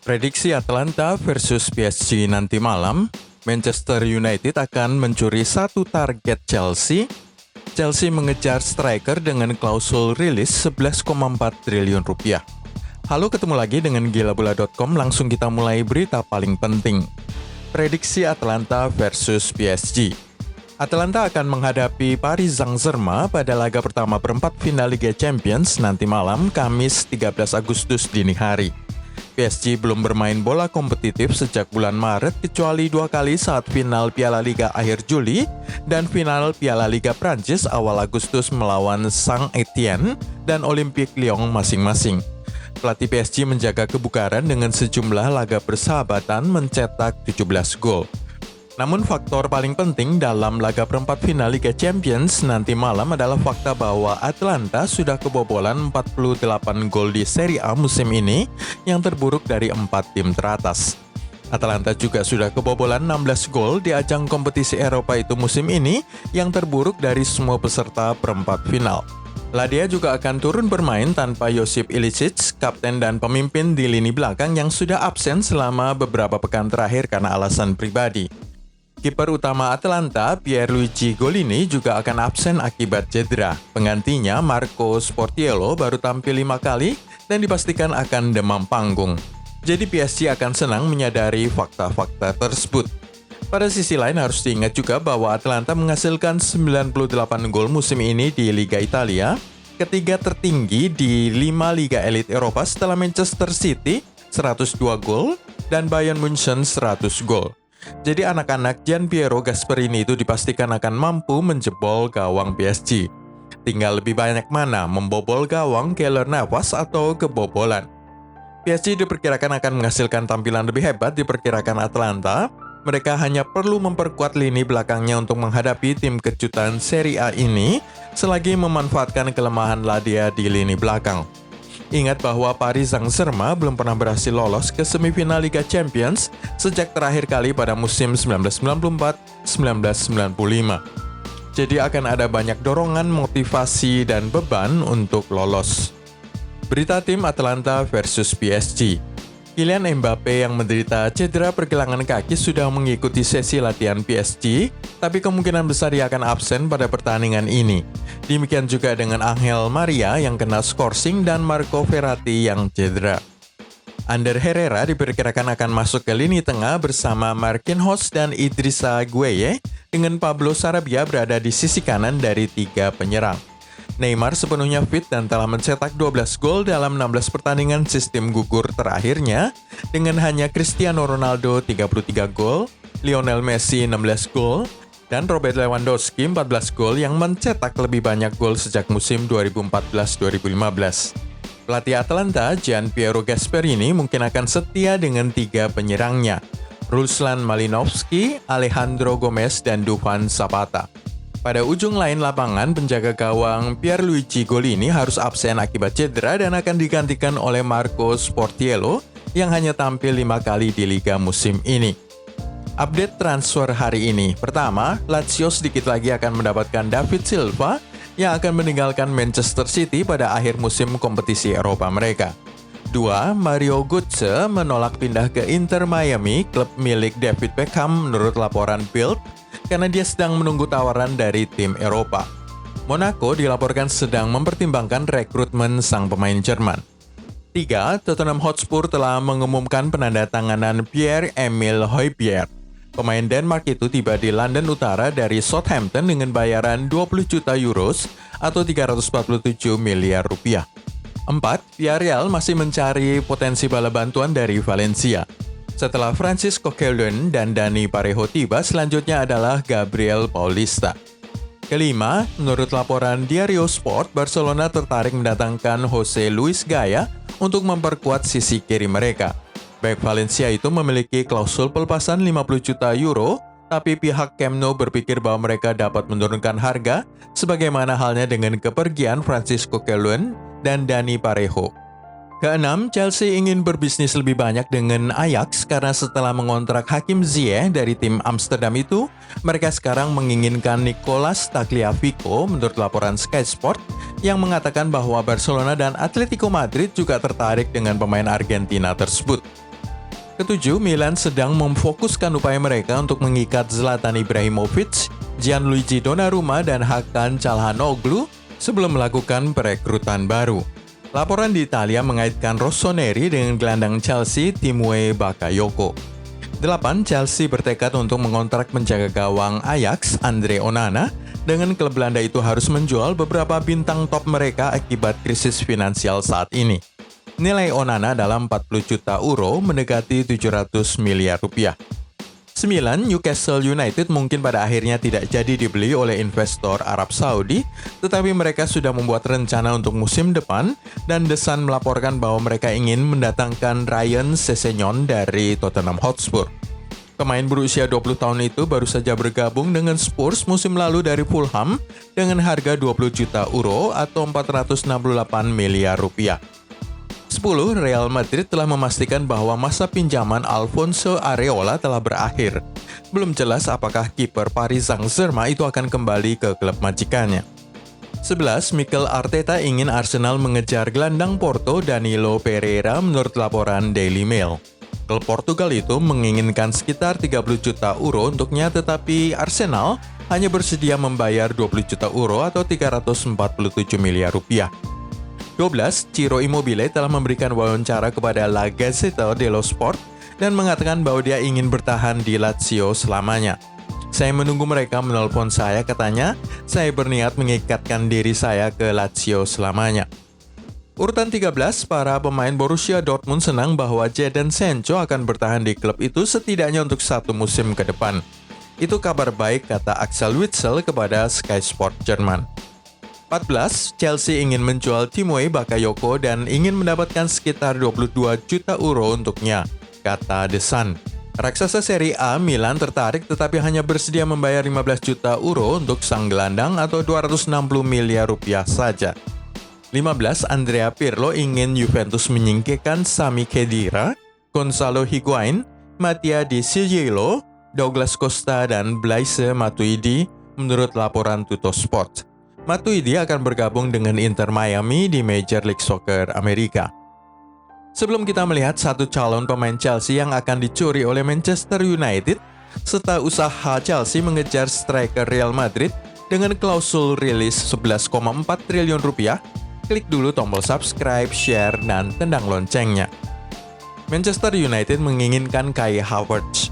Prediksi Atalanta versus PSG nanti malam, Manchester United akan mencuri satu target Chelsea. Chelsea mengejar striker dengan klausul rilis 11,4 triliun rupiah. Halo, ketemu lagi dengan gilabola.com, langsung kita mulai berita paling penting. Prediksi Atalanta versus PSG. Atalanta akan menghadapi Paris Saint-Germain pada laga pertama perempat final Liga Champions nanti malam, Kamis 13 Agustus dini hari. PSG belum bermain bola kompetitif sejak bulan Maret kecuali 2 kali saat final Piala Liga akhir Juli dan final Piala Liga Prancis awal Agustus melawan Saint-Etienne dan Olympique Lyon masing-masing. Pelatih PSG menjaga kebugaran dengan sejumlah laga persahabatan mencetak 17 gol. Namun faktor paling penting dalam laga perempat final Liga Champions nanti malam adalah fakta bahwa Atalanta sudah kebobolan 48 gol di Serie A musim ini yang terburuk dari 4 tim teratas. Atalanta juga sudah kebobolan 16 gol di ajang kompetisi Eropa itu musim ini yang terburuk dari semua peserta perempat final. Ladia juga akan turun bermain tanpa Josip Ilicic, kapten dan pemimpin di lini belakang yang sudah absen selama beberapa pekan terakhir karena alasan pribadi. Kiper utama Atalanta, Pierluigi Golini, juga akan absen akibat cedera. Penggantinya, Marco Sportiello, baru tampil 5 kali dan dipastikan akan demam panggung. Jadi PSG akan senang menyadari fakta-fakta tersebut. Pada sisi lain harus diingat juga bahwa Atalanta menghasilkan 98 gol musim ini di Liga Italia, ketiga tertinggi di 5 Liga Elit Eropa setelah Manchester City 102 gol dan Bayern Munchen 100 gol. Jadi anak-anak Gianpiero Gasperini itu dipastikan akan mampu menjebol gawang PSG. Tinggal lebih banyak mana, membobol gawang Keylor Navas atau kebobolan. PSG diperkirakan akan menghasilkan tampilan lebih hebat diperkirakan Atalanta. Mereka hanya perlu memperkuat lini belakangnya untuk menghadapi tim kejutan Serie A ini, selagi memanfaatkan kelemahan Ladia di lini belakang. Ingat bahwa Paris Saint-Germain belum pernah berhasil lolos ke semifinal Liga Champions sejak terakhir kali pada musim 1994-1995. Jadi akan ada banyak dorongan, motivasi, dan beban untuk lolos. Berita tim Atalanta versus PSG. Kylian Mbappe yang menderita cedera pergelangan kaki sudah mengikuti sesi latihan PSG, tapi kemungkinan besar ia akan absen pada pertandingan ini. Demikian juga dengan Angel Maria yang kena skorsing dan Marco Verratti yang cedera. Ander Herrera diperkirakan akan masuk ke lini tengah bersama Marquinhos dan Idrissa Gueye, dengan Pablo Sarabia berada di sisi kanan dari 3 penyerang. Neymar sepenuhnya fit dan telah mencetak 12 gol dalam 16 pertandingan sistem gugur terakhirnya, dengan hanya Cristiano Ronaldo 33 gol, Lionel Messi 16 gol, dan Robert Lewandowski 14 gol yang mencetak lebih banyak gol sejak musim 2014-2015. Pelatih Atalanta, Gianpiero Gasperini, mungkin akan setia dengan 3 penyerangnya, Ruslan Malinovskyi, Alejandro Gomez, dan Dufan Zapata. Pada ujung lain lapangan, penjaga gawang Pierluigi Golini harus absen akibat cedera dan akan digantikan oleh Marco Sportiello yang hanya tampil 5 kali di Liga musim ini. Update transfer hari ini. Pertama, Lazio sedikit lagi akan mendapatkan David Silva yang akan meninggalkan Manchester City pada akhir musim kompetisi Eropa mereka. 2. Mario Götze menolak pindah ke Inter Miami, klub milik David Beckham menurut laporan Bild, karena dia sedang menunggu tawaran dari tim Eropa. Monaco dilaporkan sedang mempertimbangkan rekrutmen sang pemain Jerman. 3. Tottenham Hotspur telah mengumumkan penandatanganan Pierre-Emile Højbjerg. Pemain Denmark itu tiba di London Utara dari Southampton dengan bayaran 20 juta euros atau 347 miliar rupiah. 4. Villarreal masih mencari potensi bala bantuan dari Valencia. Setelah Francis Coquelin dan Dani Parejo tiba, selanjutnya adalah Gabriel Paulista. Kelima, menurut laporan Diario Sport, Barcelona tertarik mendatangkan Jose Luis Gaya untuk memperkuat sisi kiri mereka. Baik Valencia itu memiliki klausul pelepasan 50 juta euro, tapi pihak Camp Nou berpikir bahwa mereka dapat menurunkan harga, sebagaimana halnya dengan kepergian Francis Coquelin dan Dani Parejo. Keenam, Chelsea ingin berbisnis lebih banyak dengan Ajax karena setelah mengontrak Hakim Ziyech dari tim Amsterdam itu, mereka sekarang menginginkan Nicolas Tagliafico menurut laporan Sky Sport yang mengatakan bahwa Barcelona dan Atletico Madrid juga tertarik dengan pemain Argentina tersebut. Ketujuh, Milan sedang memfokuskan upaya mereka untuk mengikat Zlatan Ibrahimovic, Gianluigi Donnarumma, dan Hakan Çalhanoğlu sebelum melakukan perekrutan baru. Laporan di Italia mengaitkan Rossoneri dengan gelandang Chelsea Timothy Bakayoko. 8. Chelsea bertekad untuk mengontrak penjaga gawang Ajax Andre Onana, dengan klub Belanda itu harus menjual beberapa bintang top mereka akibat krisis finansial saat ini. Nilai Onana dalam 40 juta euro mendekati 700 miliar rupiah. 9. Newcastle United mungkin pada akhirnya tidak jadi dibeli oleh investor Arab Saudi, tetapi mereka sudah membuat rencana untuk musim depan, dan The Sun melaporkan bahwa mereka ingin mendatangkan Ryan Sessegnon dari Tottenham Hotspur. Pemain berusia 20 tahun itu baru saja bergabung dengan Spurs musim lalu dari Fulham dengan harga 20 juta euro atau 468 miliar rupiah. 10. Real Madrid telah memastikan bahwa masa pinjaman Alfonso Areola telah berakhir. Belum jelas apakah kiper Paris Saint-Germain itu akan kembali ke klub majikannya. 11. Mikel Arteta ingin Arsenal mengejar gelandang Porto Danilo Pereira menurut laporan Daily Mail. Klub Portugal itu menginginkan sekitar 30 juta euro untuknya, tetapi Arsenal hanya bersedia membayar 20 juta euro atau 347 miliar rupiah. 12. Ciro Immobile telah memberikan wawancara kepada La Gazzetta dello Sport dan mengatakan bahwa dia ingin bertahan di Lazio selamanya. Saya menunggu mereka menelpon saya, katanya. Saya berniat mengikatkan diri saya ke Lazio selamanya. Urutan 13, para pemain Borussia Dortmund senang bahwa Jadon Sancho akan bertahan di klub itu setidaknya untuk 1 musim ke depan. Itu kabar baik, kata Axel Witsel kepada Sky Sport Jerman. 14. Chelsea ingin menjual Timothy Bakayoko dan ingin mendapatkan sekitar 22 juta euro untuknya, kata The Sun. Raksasa Serie A Milan tertarik tetapi hanya bersedia membayar 15 juta euro untuk sang gelandang atau 260 miliar rupiah saja. 15. Andrea Pirlo ingin Juventus menyingkirkan Sami Khedira, Gonzalo Higuain, Mattia Di Cielo, Douglas Costa, dan Blaise Matuidi menurut laporan Tuttosport. Matuidi akan bergabung dengan Inter Miami di Major League Soccer Amerika. Sebelum kita melihat satu calon pemain Chelsea yang akan dicuri oleh Manchester United, serta usaha Chelsea mengejar striker Real Madrid dengan klausul rilis 11,4 triliun rupiah, klik dulu tombol subscribe, share, dan tendang loncengnya. Manchester United menginginkan Kai Havertz.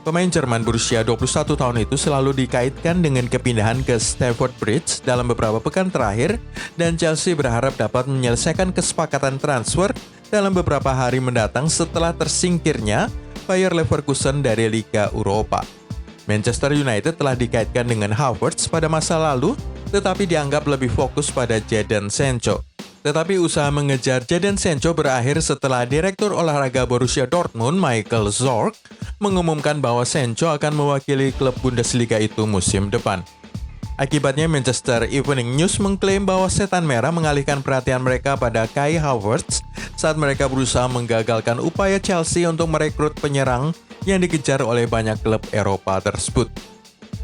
Pemain Jerman berusia 21 tahun itu selalu dikaitkan dengan kepindahan ke Stamford Bridge dalam beberapa pekan terakhir, dan Chelsea berharap dapat menyelesaikan kesepakatan transfer dalam beberapa hari mendatang setelah tersingkirnya Bayer Leverkusen dari Liga Eropa. Manchester United telah dikaitkan dengan Havertz pada masa lalu, tetapi dianggap lebih fokus pada Jadon Sancho. Tetapi usaha mengejar Jadon Sancho berakhir setelah Direktur Olahraga Borussia Dortmund, Michael Zorc, mengumumkan bahwa Sancho akan mewakili klub Bundesliga itu musim depan. Akibatnya, Manchester Evening News mengklaim bahwa Setan Merah mengalihkan perhatian mereka pada Kai Havertz saat mereka berusaha menggagalkan upaya Chelsea untuk merekrut penyerang yang dikejar oleh banyak klub Eropa tersebut.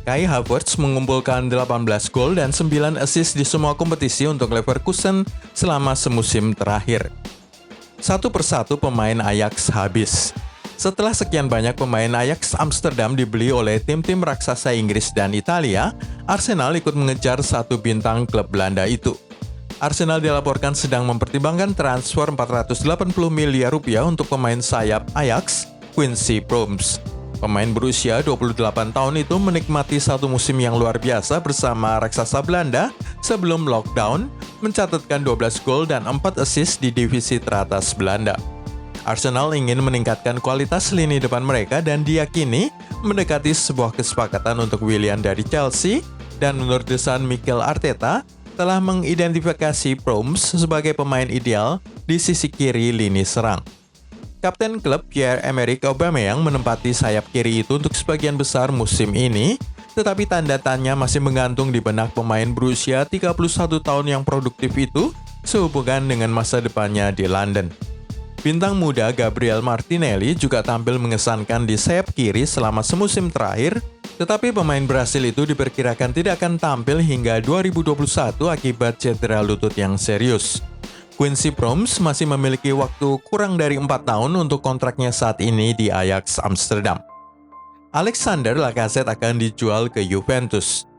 Kai Havertz mengumpulkan 18 gol dan 9 assist di semua kompetisi untuk Leverkusen selama semusim terakhir. Satu persatu pemain Ajax habis. Setelah sekian banyak pemain Ajax Amsterdam dibeli oleh tim-tim raksasa Inggris dan Italia, Arsenal ikut mengejar satu bintang klub Belanda itu. Arsenal dilaporkan sedang mempertimbangkan transfer 480 miliar rupiah untuk pemain sayap Ajax, Quincy Promes. Pemain berusia 28 tahun itu menikmati satu musim yang luar biasa bersama raksasa Belanda sebelum lockdown, mencatatkan 12 gol dan 4 assist di divisi teratas Belanda. Arsenal ingin meningkatkan kualitas lini depan mereka dan diyakini mendekati sebuah kesepakatan untuk Willian dari Chelsea, dan menurut The Sun, Mikel Arteta telah mengidentifikasi Promes sebagai pemain ideal di sisi kiri lini serang. Kapten klub Pierre-Emerick Aubameyang menempati sayap kiri itu untuk sebagian besar musim ini, tetapi tanda tanya masih menggantung di benak pemain berusia 31 tahun yang produktif itu sehubungan dengan masa depannya di London. Bintang muda Gabriel Martinelli juga tampil mengesankan di sayap kiri selama semusim terakhir, tetapi pemain Brasil itu diperkirakan tidak akan tampil hingga 2021 akibat cedera lutut yang serius. Quincy Promes masih memiliki waktu kurang dari 4 tahun untuk kontraknya saat ini di Ajax Amsterdam. Alexander Lacazette akan dijual ke Juventus.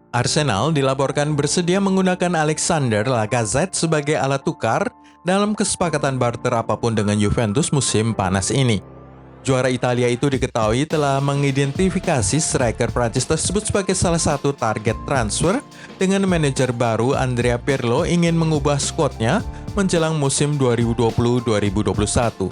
Arsenal dilaporkan bersedia menggunakan Alexander Lacazette sebagai alat tukar dalam kesepakatan barter apapun dengan Juventus musim panas ini. Juara Italia itu diketahui telah mengidentifikasi striker Prancis tersebut sebagai salah satu target transfer dengan manajer baru Andrea Pirlo ingin mengubah skuadnya menjelang musim 2020-2021.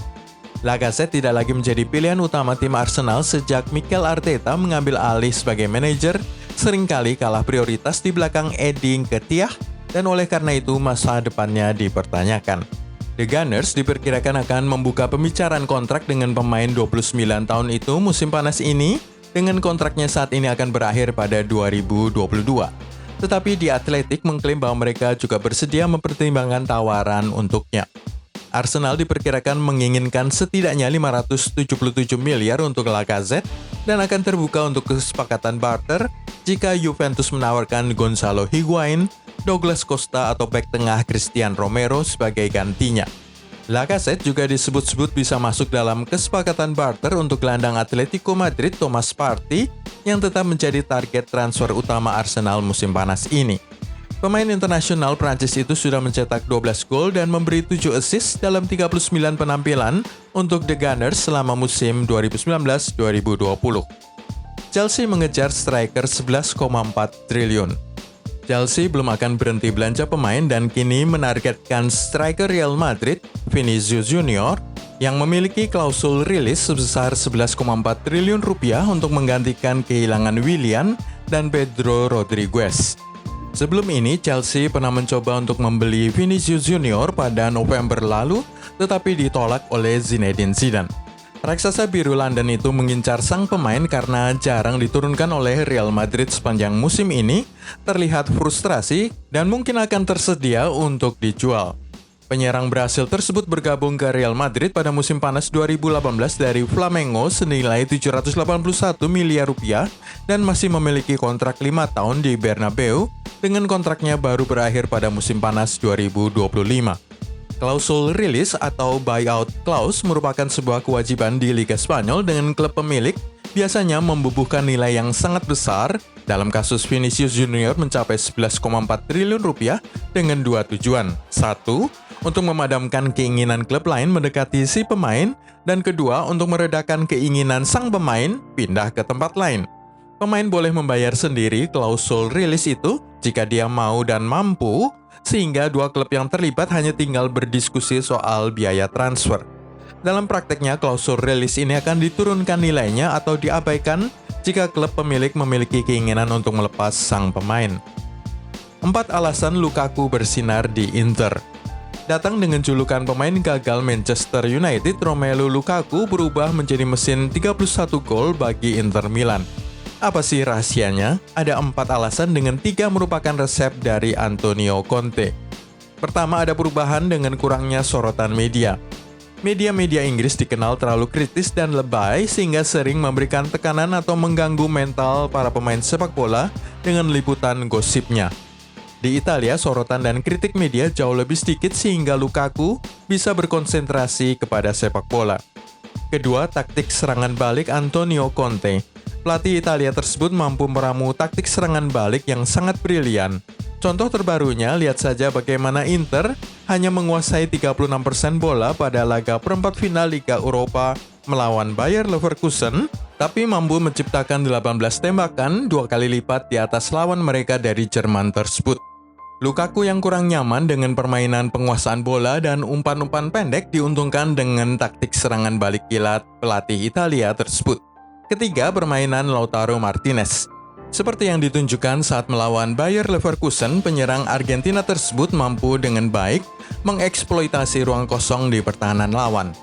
Lacazette tidak lagi menjadi pilihan utama tim Arsenal sejak Mikel Arteta mengambil alih sebagai manajer, seringkali kalah prioritas di belakang Eddie Nketiah dan oleh karena itu masa depannya dipertanyakan. The Gunners diperkirakan akan membuka pembicaraan kontrak dengan pemain 29 tahun itu musim panas ini dengan kontraknya saat ini akan berakhir pada 2022. Tetapi The Athletic mengklaim bahwa mereka juga bersedia mempertimbangkan tawaran untuknya. Arsenal diperkirakan menginginkan setidaknya 577 miliar untuk Lacazette dan akan terbuka untuk kesepakatan barter jika Juventus menawarkan Gonzalo Higuain, Douglas Costa atau bek tengah Christian Romero sebagai gantinya. Lacazette juga disebut-sebut bisa masuk dalam kesepakatan barter untuk gelandang Atletico Madrid Thomas Partey yang tetap menjadi target transfer utama Arsenal musim panas ini. Pemain internasional Prancis itu sudah mencetak 12 gol dan memberi 7 assist dalam 39 penampilan untuk The Gunners selama musim 2019-2020. Chelsea mengejar striker 11,4 triliun. Chelsea belum akan berhenti belanja pemain dan kini menargetkan striker Real Madrid, Vinicius Junior, yang memiliki klausul rilis sebesar 11,4 triliun rupiah untuk menggantikan kehilangan Willian dan Pedro Rodriguez. Sebelum ini, Chelsea pernah mencoba untuk membeli Vinicius Junior pada November lalu, tetapi ditolak oleh Zinedine Zidane. Raksasa biru London itu mengincar sang pemain karena jarang diturunkan oleh Real Madrid sepanjang musim ini, terlihat frustrasi dan mungkin akan tersedia untuk dijual. Penyerang Brasil tersebut bergabung ke Real Madrid pada musim panas 2018 dari Flamengo senilai 781 miliar rupiah dan masih memiliki kontrak 5 tahun di Bernabeu dengan kontraknya baru berakhir pada musim panas 2025. Klausul rilis atau buyout clause merupakan sebuah kewajiban di Liga Spanyol dengan klub pemilik biasanya membubuhkan nilai yang sangat besar. Dalam kasus Vinicius Junior mencapai 11,4 triliun rupiah dengan dua tujuan. Satu, untuk memadamkan keinginan klub lain mendekati si pemain, dan kedua, untuk meredakan keinginan sang pemain pindah ke tempat lain. Pemain boleh membayar sendiri klausul rilis itu jika dia mau dan mampu, sehingga dua klub yang terlibat hanya tinggal berdiskusi soal biaya transfer. Dalam prakteknya, klausul rilis ini akan diturunkan nilainya atau diabaikan jika klub pemilik memiliki keinginan untuk melepas sang pemain. 4 alasan Lukaku bersinar di Inter. Datang dengan julukan pemain gagal Manchester United, Romelu Lukaku berubah menjadi mesin 31 gol bagi Inter Milan. Apa sih rahasianya? Ada 4 alasan dengan 3 merupakan resep dari Antonio Conte. Pertama, ada perubahan dengan kurangnya sorotan media. Media-media Inggris dikenal terlalu kritis dan lebay sehingga sering memberikan tekanan atau mengganggu mental para pemain sepak bola dengan liputan gosipnya. Di Italia, sorotan dan kritik media jauh lebih sedikit sehingga Lukaku bisa berkonsentrasi kepada sepak bola. Kedua, taktik serangan balik Antonio Conte. Pelatih Italia tersebut mampu meramu taktik serangan balik yang sangat brilian. Contoh terbarunya, lihat saja bagaimana Inter hanya menguasai 36% bola pada laga perempat final Liga Eropa melawan Bayer Leverkusen, tapi mampu menciptakan 18 tembakan, 2 kali lipat di atas lawan mereka dari Jerman tersebut. Lukaku yang kurang nyaman dengan permainan penguasaan bola dan umpan-umpan pendek diuntungkan dengan taktik serangan balik kilat pelatih Italia tersebut. Ketiga, permainan Lautaro Martinez. Seperti yang ditunjukkan saat melawan Bayer Leverkusen, penyerang Argentina tersebut mampu dengan baik mengeksploitasi ruang kosong di pertahanan lawan.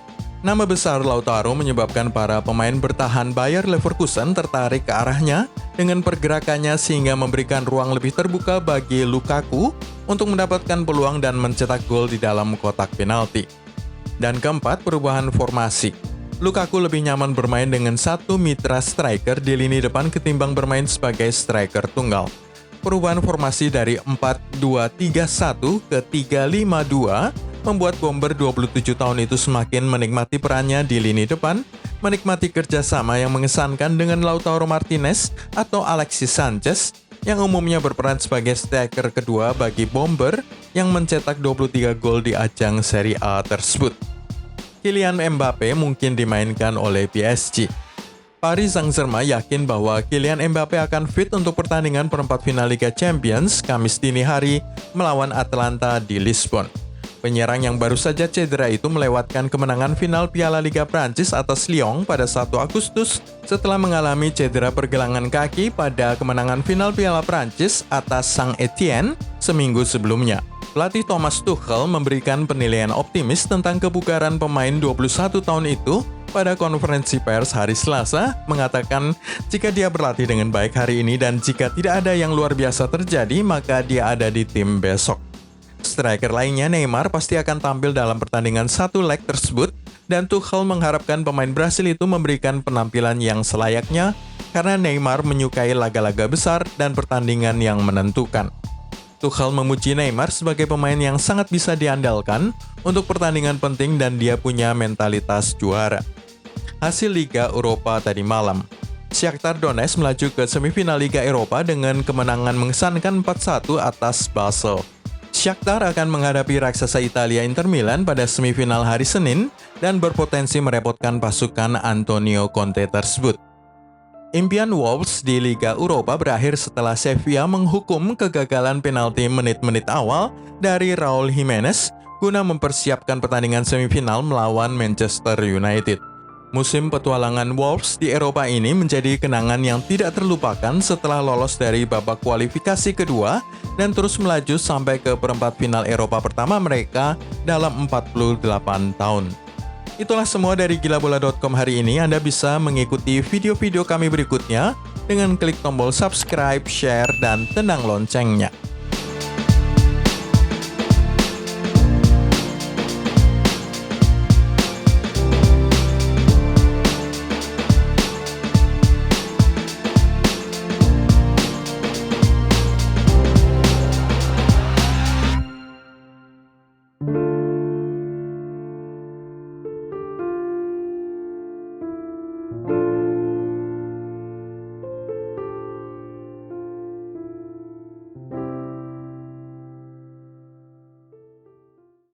Nama besar Lautaro menyebabkan para pemain bertahan Bayer Leverkusen tertarik ke arahnya dengan pergerakannya sehingga memberikan ruang lebih terbuka bagi Lukaku untuk mendapatkan peluang dan mencetak gol di dalam kotak penalti. Dan keempat, perubahan formasi. Lukaku lebih nyaman bermain dengan satu mitra striker di lini depan ketimbang bermain sebagai striker tunggal. Perubahan formasi dari 4-2-3-1 ke 3-5-2 membuat bomber 27 tahun itu semakin menikmati perannya di lini depan, menikmati kerjasama yang mengesankan dengan Lautaro Martinez atau Alexis Sanchez, yang umumnya berperan sebagai striker kedua bagi bomber yang mencetak 23 gol di ajang Serie A tersebut. Kylian Mbappe mungkin dimainkan oleh PSG. Paris Saint-Germain yakin bahwa Kylian Mbappe akan fit untuk pertandingan perempat final Liga Champions Kamis dini hari melawan Atalanta di Lisbon. Penyerang yang baru saja cedera itu melewatkan kemenangan final Piala Liga Prancis atas Lyon pada 1 Agustus setelah mengalami cedera pergelangan kaki pada kemenangan final Piala Prancis atas Saint-Étienne seminggu sebelumnya. Pelatih Thomas Tuchel memberikan penilaian optimis tentang kebugaran pemain 21 tahun itu pada konferensi pers hari Selasa, mengatakan jika dia berlatih dengan baik hari ini dan jika tidak ada yang luar biasa terjadi, maka dia ada di tim besok. Striker lainnya Neymar pasti akan tampil dalam pertandingan satu leg tersebut, dan Tuchel mengharapkan pemain Brasil itu memberikan penampilan yang selayaknya karena Neymar menyukai laga-laga besar dan pertandingan yang menentukan. Tuchel memuji Neymar sebagai pemain yang sangat bisa diandalkan untuk pertandingan penting dan dia punya mentalitas juara. Hasil Liga Eropa tadi malam. Shakhtar Donetsk melaju ke semifinal Liga Eropa dengan kemenangan mengesankan 4-1 atas Basel. Shakhtar akan menghadapi raksasa Italia Inter Milan pada semifinal hari Senin dan berpotensi merepotkan pasukan Antonio Conte tersebut. Impian Wolves di Liga Eropa berakhir setelah Sevilla menghukum kegagalan penalti menit-menit awal dari Raul Jimenez guna mempersiapkan pertandingan semifinal melawan Manchester United. Musim petualangan Wolves di Eropa ini menjadi kenangan yang tidak terlupakan setelah lolos dari babak kualifikasi kedua dan terus melaju sampai ke perempat final Eropa pertama mereka dalam 48 tahun. Itulah semua dari gilabola.com hari ini. Anda bisa mengikuti video-video kami berikutnya dengan klik tombol subscribe, share, dan tendang loncengnya.